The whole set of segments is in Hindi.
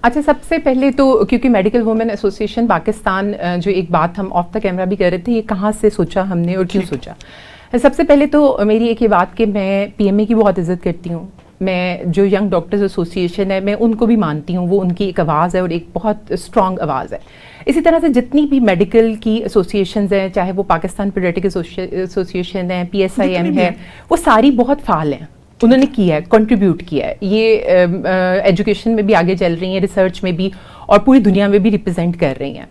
अच्छा, सबसे पहले तो क्योंकि मेडिकल वुमेन एसोसिएशन पाकिस्तान, जो एक बात हम ऑफ द कैमरा भी कर रहे थे, ये कहाँ से सोचा हमने और क्यों सोचा। सबसे पहले तो मेरी एक ये बात कि मैं पीएमए की बहुत इज्जत करती हूँ। मैं जो यंग डॉक्टर्स एसोसिएशन है, मैं उनको भी मानती हूँ, वो उनकी एक आवाज़ है और एक बहुत स्ट्रॉन्ग आवाज़ है। इसी तरह से जितनी भी मेडिकल की एसोसिएशंस हैं, चाहे वो पाकिस्तान पीडियाट्रिक एसोसिएशन है, PSIM है, वो सारी बहुत फाल हैं। उन्होंने किया है, कंट्रीब्यूट किया है, ये एजुकेशन में भी आगे चल रही हैं, रिसर्च में भी, और पूरी दुनिया में भी रिप्रेजेंट कर रही हैं।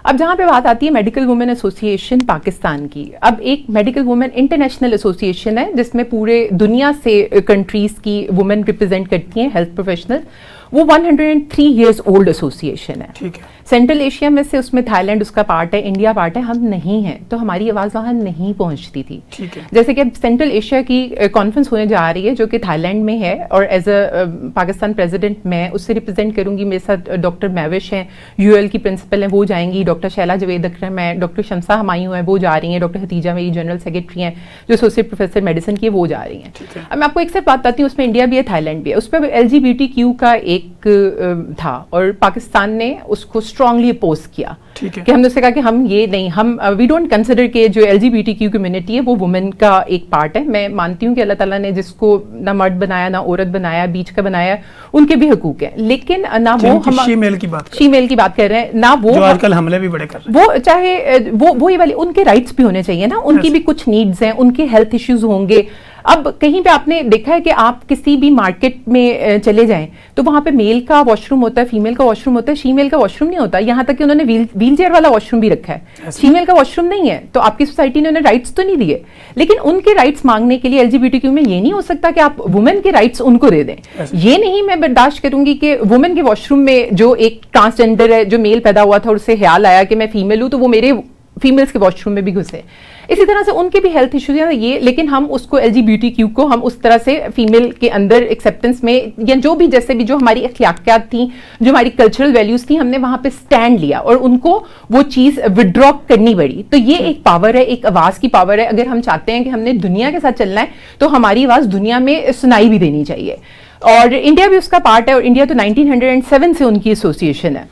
अब जहाँ पे बात आती है मेडिकल वुमेन एसोसिएशन पाकिस्तान की, अब एक मेडिकल वुमेन इंटरनेशनल एसोसिएशन है जिसमें पूरे दुनिया से कंट्रीज की वुमेन रिप्रेजेंट करती हैं, हेल्थ प्रोफेशनल। वो 103 ईयर्स ओल्ड एसोसिएशन है। ठीक है। सेंट्रल एशिया में से उसमें थाईलैंड उसका पार्ट है, इंडिया पार्ट है, हम नहीं हैं, तो हमारी आवाज़ वहाँ नहीं पहुँचती थी। ठीक है। जैसे कि अब सेंट्रल एशिया की कॉन्फ्रेंस होने जा रही है जो कि थाईलैंड में है, और एज अ पाकिस्तान प्रेसिडेंट मैं उससे रिप्रेजेंट करूंगी। मेरे साथ डॉक्टर महविश हैं, UL की प्रिंसिपल हैं, वो जाएंगी, डॉक्टर शैला जवेद अकरम है, डॉक्टर शमसा हमायूं है, वो जा रही हैं, डॉक्टर हतीजा मेरी जनरल सेक्रेटरी हैं जो एसोसिएट प्रोफेसर मेडिसिन की है, वो जा रही हैं। अब मैं आपको एक से बात बताती हूँ, उसमें इंडिया भी है, थाईलैंड भी है। उस पर LGBTQ का एक था और पाकिस्तान ने उसको स्ट्रांगली अपोज किया कि हमने उससे कहा कि हम ये नहीं, हम वी डोंट कंसिडर के जो LGBTQ कम्युनिटी है वो वुमेन का एक पार्ट है। मैं मानती हूँ कि अल्लाह ताला ने जिसको ना मर्द बनाया ना औरत बनाया, बीच का बनाया, उनके भी हकूक हैं, लेकिन ना वो हम शीमेल की बात कर रहे हैं, ना वो जो आजकल हमले भी बड़े कर रहे हैं, वो चाहे वो ये वाली उनके राइट्स भी होने चाहिए ना, उनकी भी कुछ नीड्स हैं, उनके हेल्थ इश्यूज होंगे। अब कहीं पे आपने देखा है कि आप किसी भी मार्केट में चले जाएं तो वहां पे मेल का वॉशरूम होता है, फीमेल का वॉशरूम होता है, फीमेल का वॉशरूम नहीं होता। यहाँ तक कि उन्होंने व्हील चेयर वाला वॉशरूम भी रखा है, फीमेल का वॉशरूम नहीं है। तो आपकी सोसाइटी ने उन्हें राइट्स तो नहीं दिए, लेकिन उनके राइट्स मांगने के लिए LGBTQ में ये नहीं हो सकता कि आप वुमेन के राइट्स उनको दे दें। ये नहीं मैं बर्दाश्त करूंगी कि वुमेन के वॉशरूम में जो एक ट्रांसजेंडर है, जो मेल पैदा हुआ था और उससे ख्याल आया कि मैं फीमेल हूं, तो वो मेरे फीमेल्स के वॉशरूम में भी घुसे। इसी तरह से उनके भी हेल्थ इश्यूज हैं ये, लेकिन हम उसको LGBTQ को हम उस तरह से फीमेल के अंदर एक्सेप्टेंस में, या जो भी जैसे भी जो हमारी अखलाकियात थी, जो हमारी कल्चरल वैल्यूज थी, हमने वहां पे स्टैंड लिया और उनको वो चीज विड्रॉ करनी पड़ी। तो ये एक पावर है, एक आवाज की पावर है। अगर हम चाहते हैं कि हमने दुनिया के साथ चलना है तो हमारी आवाज दुनिया में सुनाई भी देनी चाहिए, और इंडिया भी उसका पार्ट है। और इंडिया तो 1907 से उनकी एसोसिएशन है।